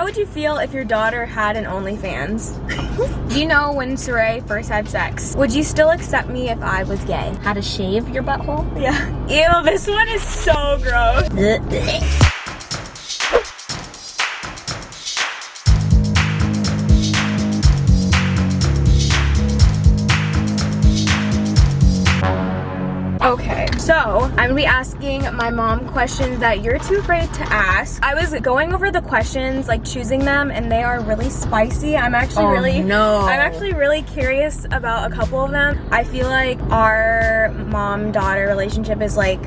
How would you feel if your daughter had an OnlyFans? Do you know when Sarai first had sex? Would you still accept me if I was gay? How to shave your butthole? Yeah. Ew, this one is so gross. Okay, so I'm gonna be asking my mom questions that you're too afraid to ask. I was going over the questions, like choosing them, and they are really spicy. I'm actually really curious about a couple of them. I feel like our mom-daughter relationship is like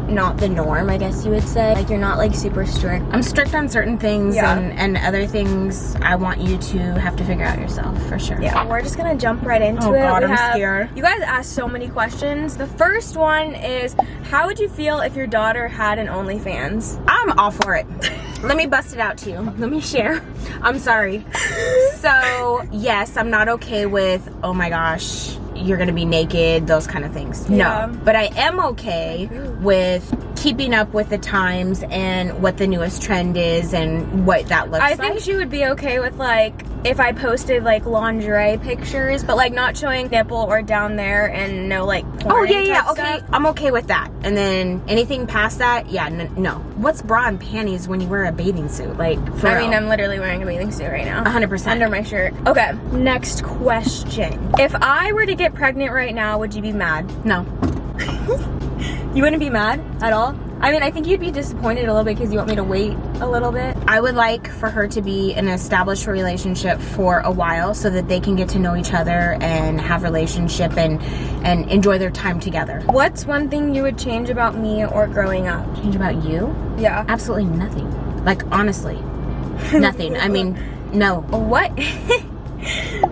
not the norm, I guess you would say. Like, you're not like super strict. I'm strict on certain things, and other things I want you to have to figure out yourself, for sure. Yeah, we're just gonna jump right into it. Oh God, I'm scared. You guys asked so many questions. The first one is, how would you feel if your daughter had an OnlyFans? I'm all for it. Let me bust it out to you. Let me share. I'm sorry. So, yes, I'm not okay with, oh my gosh, you're gonna be naked, those kind of things. Yeah. No, but I am okay with keeping up with the times and what the newest trend is and what that looks like. I think she would be okay with, like, if I posted like lingerie pictures, but like not showing nipple or down there and no like porn okay, stuff. I'm okay with that. And then anything past that, yeah, no. What's bra and panties when you wear a bathing suit? Like, for real. I'm literally wearing a bathing suit right now. 100%. Under my shirt. Okay, next question. If I were to get pregnant right now, would you be mad? No. You wouldn't be mad at all? I mean, I think you'd be disappointed a little bit because you want me to wait a little bit. I would like for her to be in an established relationship for a while so that they can get to know each other and have relationship and enjoy their time together. What's one thing you would change about me or growing up? Change about you? Yeah. Absolutely nothing. Like, honestly, nothing. I mean, no. What?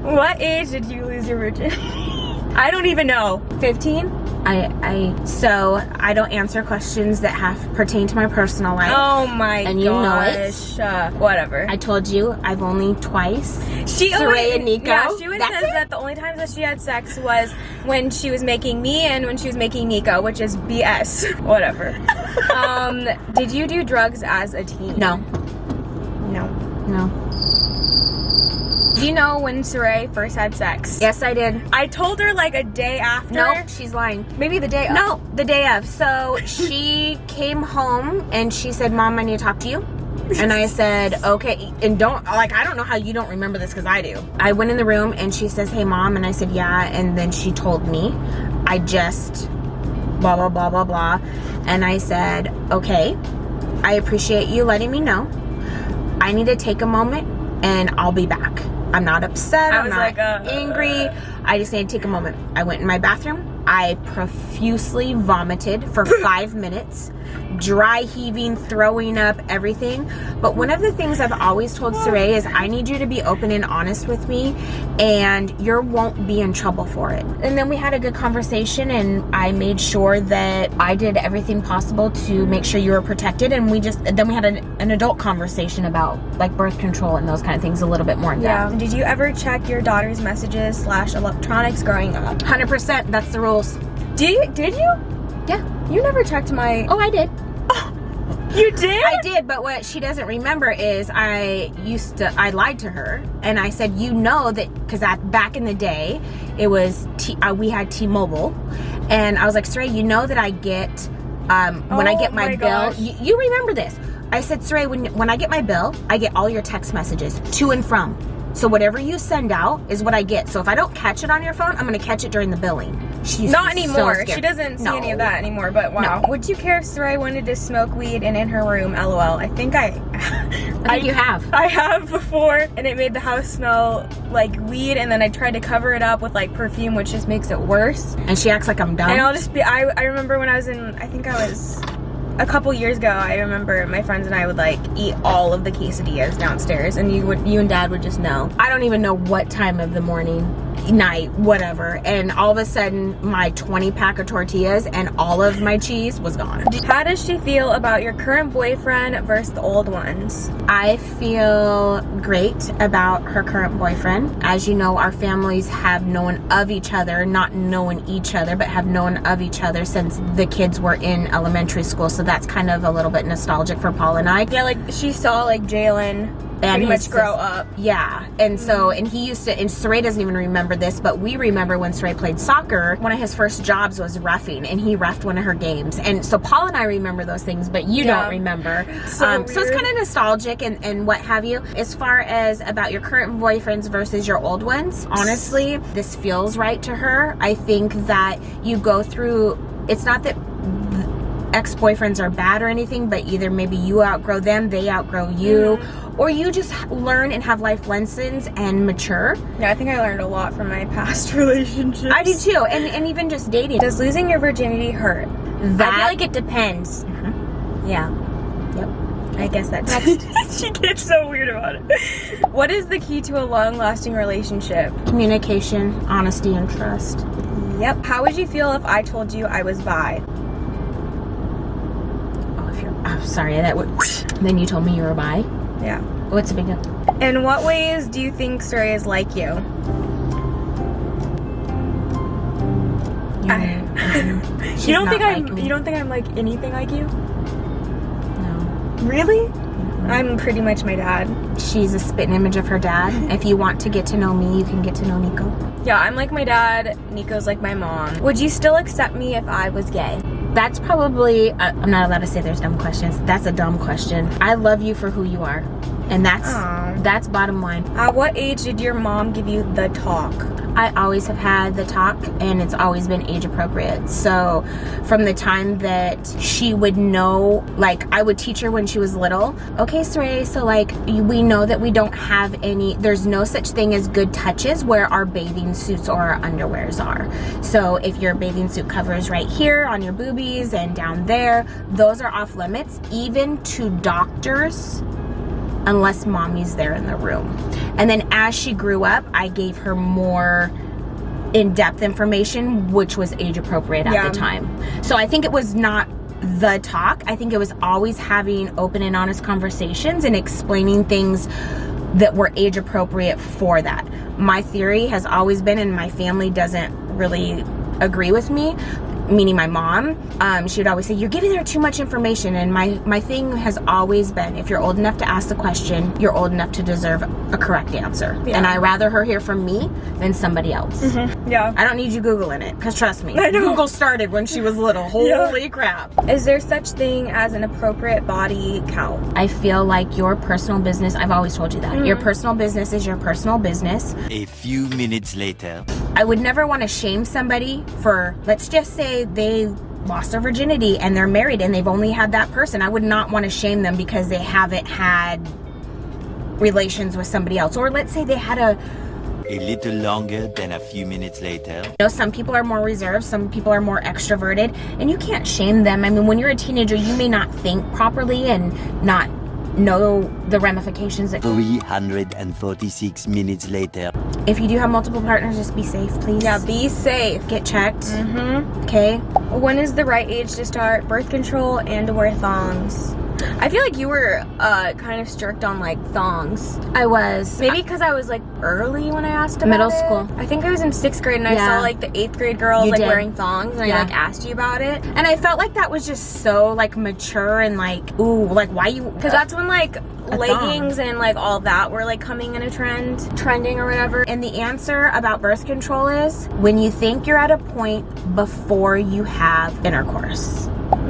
What age did you lose your virginity? I don't even know. 15? So I don't answer questions that pertain to my personal life. Oh my gosh. And you know it. Whatever. I told you, I've only twice. Sarai and Nico. Yeah, she always says that the only times that she had sex was when she was making me and when she was making Nico, which is BS. Whatever. Did you do drugs as a teen? No. No. Do you know when Sarai first had sex? Yes, I did. I told her like a day after. Nope, she's lying. Maybe the day of. No, the day of. So she came home and she said, Mom, I need to talk to you. And I said, okay. And I don't know how you don't remember this because I do. I went in the room and she says, hey, Mom. And I said, yeah. And then she told me, I just blah, blah, blah, blah, blah. And I said, okay, I appreciate you letting me know. I need to take a moment and I'll be back. I'm not upset, I'm not angry. I just need to take a moment. I went in my bathroom. I profusely vomited for 5 minutes, dry heaving, throwing up, everything. But one of the things I've always told Sarai is I need you to be open and honest with me and you won't be in trouble for it. And then we had a good conversation and I made sure that I did everything possible to make sure you were protected. And then we had an adult conversation about like birth control and those kind of things a little bit more in depth. Yeah. Did you ever check your daughter's messages / electronics growing up? 100%, that's the rules. Did you? Yeah. You never checked my... Oh, I did. You did? I did, but what she doesn't remember is I lied to her and I said, you know that, because back in the day, it was, we had T-Mobile and I was like, Sarai, you know that I get, when I get my bill, you remember this. I said, Sarai, when I get my bill, I get all your text messages to and from. So whatever you send out is what I get. So if I don't catch it on your phone, I'm going to catch it during the billing. She's not anymore. So she doesn't see any of that anymore, but wow. No. Would you care if Sarai wanted to smoke weed and in her room? LOL. I think I think you have. I have before, and it made the house smell like weed, and then I tried to cover it up with like perfume, which just makes it worse. And she acts like I'm dumb. And I remember when I was a couple years ago, I remember my friends and I would like eat all of the quesadillas downstairs, and you and Dad would just know. I don't even know what time of the morning, night, whatever, and all of a sudden my 20-pack of tortillas and all of my cheese was gone. How does she feel about your current boyfriend versus the old ones? I feel great about her current boyfriend. As you know, our families have known of each other, not known each other, but have known of each other since the kids were in elementary school, so that's kind of a little bit nostalgic for Paul and I. Yeah, like she saw like Jalen pretty much grow up. Yeah. And so, and he used to, and Sarai doesn't even remember this, but we remember when Sarai played soccer, one of his first jobs was reffing, and he reffed one of her games. And so Paul and I remember those things, but you don't remember. So it's kind of nostalgic and what have you. As far as about your current boyfriends versus your old ones, honestly, this feels right to her. I think that you go through, it's not that ex-boyfriends are bad or anything, but either maybe you outgrow them, they outgrow you, or you just learn and have life lessons and mature. Yeah, I think I learned a lot from my past relationships. I do too, and even just dating. Does losing your virginity hurt? That, I feel like it depends. Yeah. Yep. I guess that's she gets so weird about it. What is the key to a long-lasting relationship? Communication, honesty, and trust. Yep. How would you feel if I told you I was bi? I'm sorry, that would. Then you told me you were bi? Yeah. What's the big deal? In what ways do you think Sarai is like you? You don't think I'm like anything like you? No. Really? I'm pretty much my dad. She's a spitting image of her dad. If you want to get to know me, you can get to know Nico. Yeah, I'm like my dad. Nico's like my mom. Would you still accept me if I was gay? That's probably, I'm not allowed to say there's dumb questions. That's a dumb question. I love you for who you are. And that's bottom line. At what age did your mom give you the talk? I always have had the talk, and it's always been age appropriate. So from the time that she would know, like I would teach her when she was little, okay, Sarai, so like we know that we don't have any, there's no such thing as good touches where our bathing suits or our underwears are. So if your bathing suit covers right here on your boobies and down there, those are off limits, even to doctors, unless mommy's there in the room. And then as she grew up, I gave her more in-depth information, which was age appropriate at the time. So I think it was not the talk. I think it was always having open and honest conversations and explaining things that were age appropriate for that. My theory has always been, and my family doesn't really agree with me, meaning my mom, she would always say, you're giving her too much information. And my thing has always been, if you're old enough to ask the question, you're old enough to deserve a correct answer. Yeah. And I rather her hear from me than somebody else. Yeah. I don't need you Googling it, because trust me, Google started when she was little. Holy crap. Is there such thing as an appropriate body count? I feel like your personal business, I've always told you that. Your personal business is your personal business. A few minutes later. I would never want to shame somebody for, let's just say they lost their virginity and they're married and they've only had that person. I would not want to shame them because they haven't had relations with somebody else. Or let's say they had a little longer than a few minutes later. You know, some people are more reserved, some people are more extroverted, and you can't shame them. I mean, when you're a teenager, you may not think properly and not know the ramifications that 346 minutes later. If you do have multiple partners, just be safe, please. Yeah, be safe. Get checked. Okay. When is the right age to start birth control and to wear thongs? I feel like you were kind of strict on like thongs. I was. Maybe because I was like early when I asked about middle it. school. I think I was in 6th grade and I saw like the 8th grade girls like wearing thongs and I like asked you about it. And I felt like that was just so like mature and like, ooh, like why you? Because that's when like leggings and like all that were like coming in a trending or whatever. And the answer about birth control is when you think you're at a point before you have intercourse.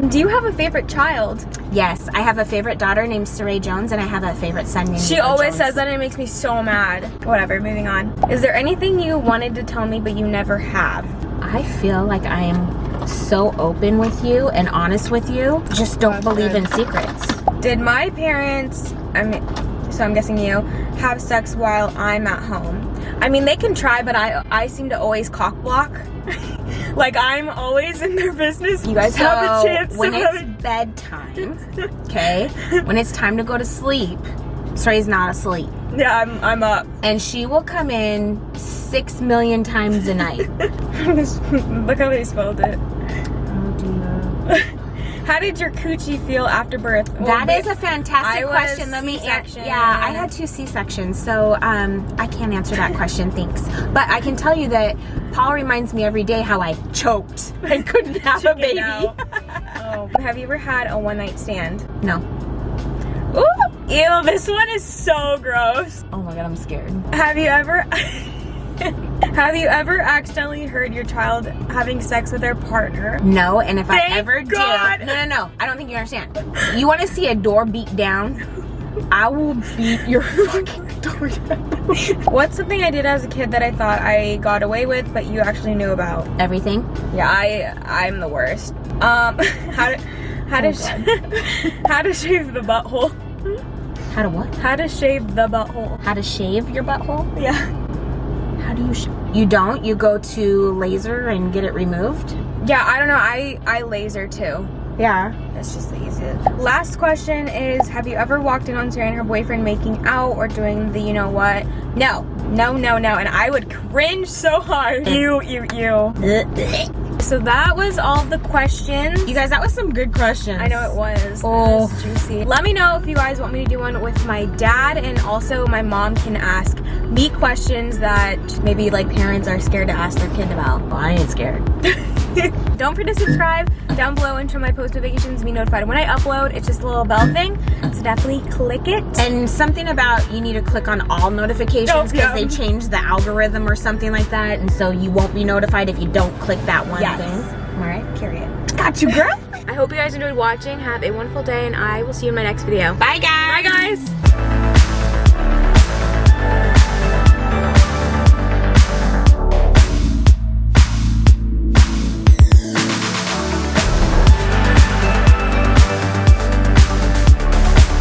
Do you have a favorite child? Yes, I have a favorite daughter named Sarai Jones, and I have a favorite son named She Nico always Jones. says that and it makes me so mad. Whatever, moving on. Is there anything you wanted to tell me but you never have? I feel like I am so open with you and honest with you. Just don't believe in secrets. Did my parents, so I'm guessing you, have sex while I'm at home? I mean, they can try, but I seem to always cock block. Like, I'm always in their business. You guys have a chance when it's bedtime, okay? When it's time to go to sleep, Sarai's not asleep. Yeah, I'm up. And she will come in 6 million times a night. Look how they spelled it. Oh, dear. How did your coochie feel after birth? Well, that is a fantastic question. Let me C-section. Yeah, I had 2 C-sections, so I can't answer that question, thanks. But I can tell you that Paul reminds me every day how I choked and couldn't have a baby. Oh. Have you ever had a one-night stand? No. Ooh! Ew, this one is so gross. Oh my god, I'm scared. Have you ever have you ever accidentally heard your child having sex with their partner? No, and if Thank I ever God. do, no, I don't think you understand. You want to see a door beat down? I will beat your fucking door down. What's something I did as a kid that I thought I got away with, but you actually knew about? Everything. Yeah, I'm the worst. How to how to shave the butthole. How to what? How to shave the butthole. How to shave your butthole? Yeah. How do you you don't? You go to laser and get it removed? Yeah, I don't know. I laser too. Yeah. That's just the easiest. Last question is, have you ever walked in on Sarai and her boyfriend making out or doing the you know what? No. And I would cringe so hard. You. So that was all the questions. You guys, that was some good questions. I know it was. Oh. It was juicy. Let me know if you guys want me to do one with my dad, and also my mom can ask me questions that maybe like parents are scared to ask their kid about. Well, I ain't scared. Don't forget to subscribe down below and turn my post notifications to be notified when I upload. It's just a little bell thing, so definitely click it. And something about you need to click on all notifications because they changed the algorithm or something like that, and so you won't be notified if you don't click that one thing. All right, period. Got you, girl. I hope you guys enjoyed watching. Have a wonderful day, and I will see you in my next video. Bye, guys. Bye, guys.